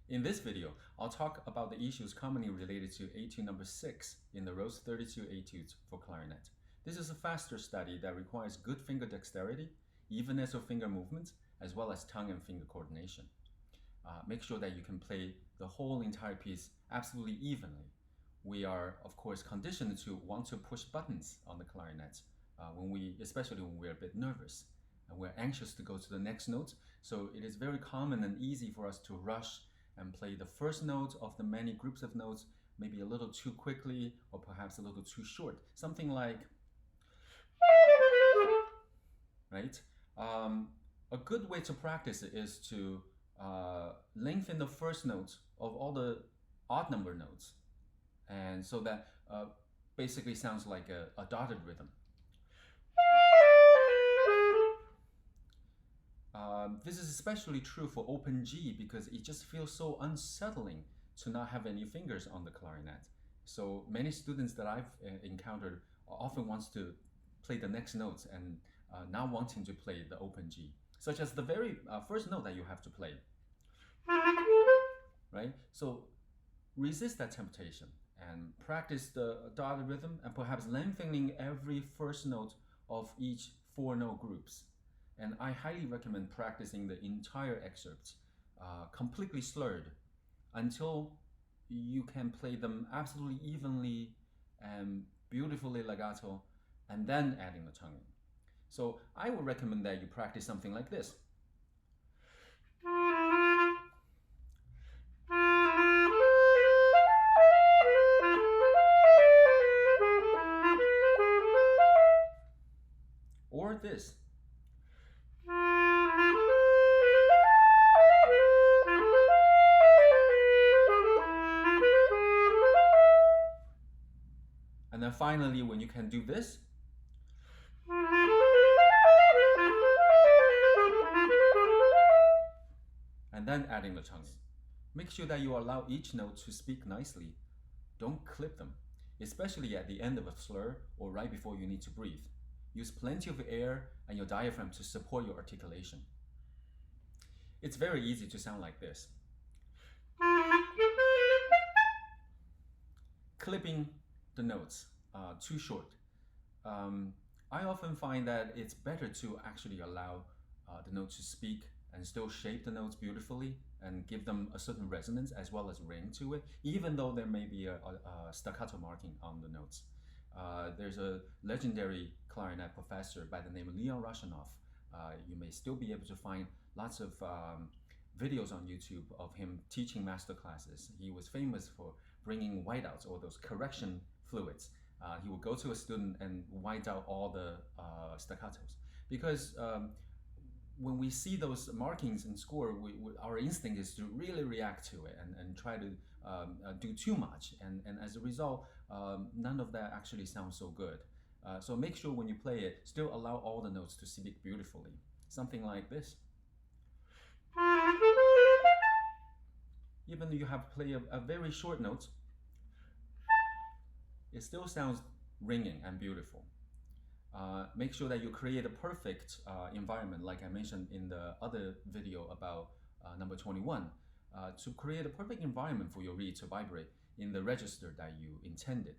In this video, I'll talk about the issues commonly related to Etude number 6 in the Rose 32 Etudes for clarinet. This is a faster study that requires good finger dexterity, evenness of finger movements, as well as tongue and finger coordination. Make sure that you can play the whole entire piece absolutely evenly. We are, of course, conditioned to want to push buttons on the clarinet, especially when we're a bit nervous. And we're anxious to go to the next note, so it is very common and easy for us to rush and play the first note of the many groups of notes, maybe a little too quickly or perhaps a little too short. Something like, right? A good way to practice it is to lengthen the first note of all the odd number notes, and so that basically sounds like a dotted rhythm. This is especially true for open G because it just feels so unsettling to not have any fingers on the clarinet. So many students that I've encountered often wants to play the next notes and not wanting to play the open G, such as the very first note that you have to play, right? So resist that temptation and practice the dotted rhythm and perhaps lengthening every first note of each 4-note groups. And I highly recommend practicing the entire excerpt completely slurred until you can play them absolutely evenly and beautifully legato, and then adding the tongue in. So I would recommend that you practice something like this. Or this. And then finally, when you can do this, and then adding the tongue in. Make sure that you allow each note to speak nicely. Don't clip them, especially at the end of a slur or right before you need to breathe. Use plenty of air and your diaphragm to support your articulation. It's very easy to sound like this. Clipping the notes too short. I often find that it's better to actually allow the notes to speak and still shape the notes beautifully and give them a certain resonance as well as ring to it, even though there may be a staccato marking on the notes. There's a legendary clarinet professor by the name of Leon Rashanov. You may still be able to find lots of videos on YouTube of him teaching master classes. He was famous for bringing whiteouts, or those correction fluids. He would go to a student and white out all the staccatos, because when we see those markings in score, our instinct is to really react to it and try to do too much, and as a result, none of that actually sounds so good. So make sure when you play it, still allow all the notes to speak beautifully. Something like this. Even though you have to play a very short note, it still sounds ringing and beautiful. Make sure that you create a perfect environment, like I mentioned in the other video about number 21, to create a perfect environment for your reed to vibrate in the register that you intended,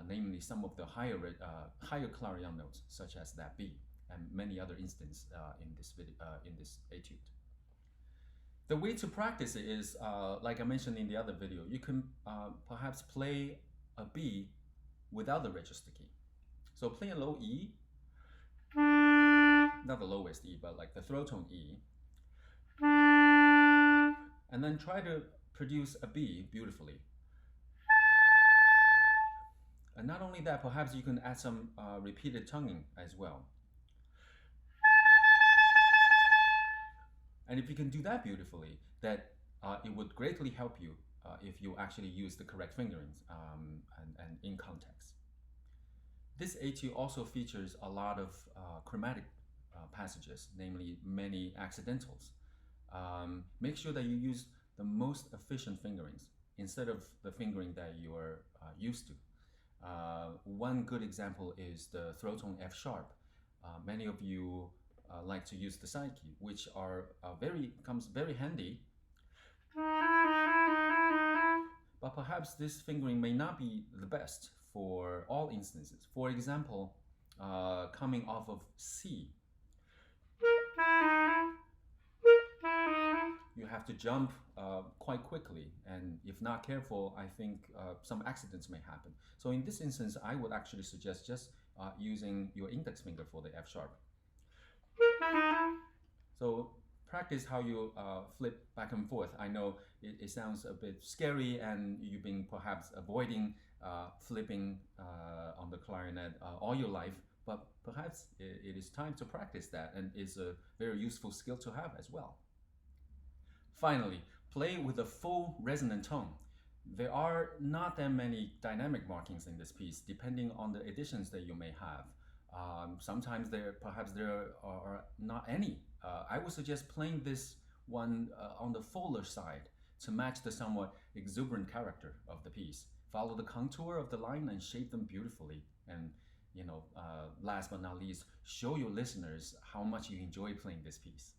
namely some of the higher clarion notes, such as that B, and many other instances in this etude. The way to practice it is, like I mentioned in the other video, you can perhaps play a B without the register key. So play a low E, not the lowest E, but like the throat tone E, and then try to produce a B beautifully. And not only that, perhaps you can add some repeated tonguing as well. And if you can do that beautifully, that it would greatly help you if you actually use the correct fingerings and in context. This etude also features a lot of chromatic passages, namely many accidentals. Make sure that you use the most efficient fingerings instead of the fingering that you are used to. One good example is the throat tone F sharp. Many of you like to use the side key, which comes very handy but perhaps this fingering may not be the best for all instances. For example, coming off of C, you have to jump quite quickly, and if not careful, I think some accidents may happen. So in this instance, I would actually suggest just using your index finger for the F sharp. So practice how you flip back and forth. I know it sounds a bit scary, and you've been perhaps avoiding flipping on the clarinet all your life, but perhaps it is time to practice that, and it's a very useful skill to have as well. Finally, play with a full resonant tone. There are not that many dynamic markings in this piece, depending on the additions that you may have. Sometimes perhaps there are not any. I would suggest playing this one on the fuller side to match the somewhat exuberant character of the piece. Follow the contour of the line and shape them beautifully. And last but not least, show your listeners how much you enjoy playing this piece.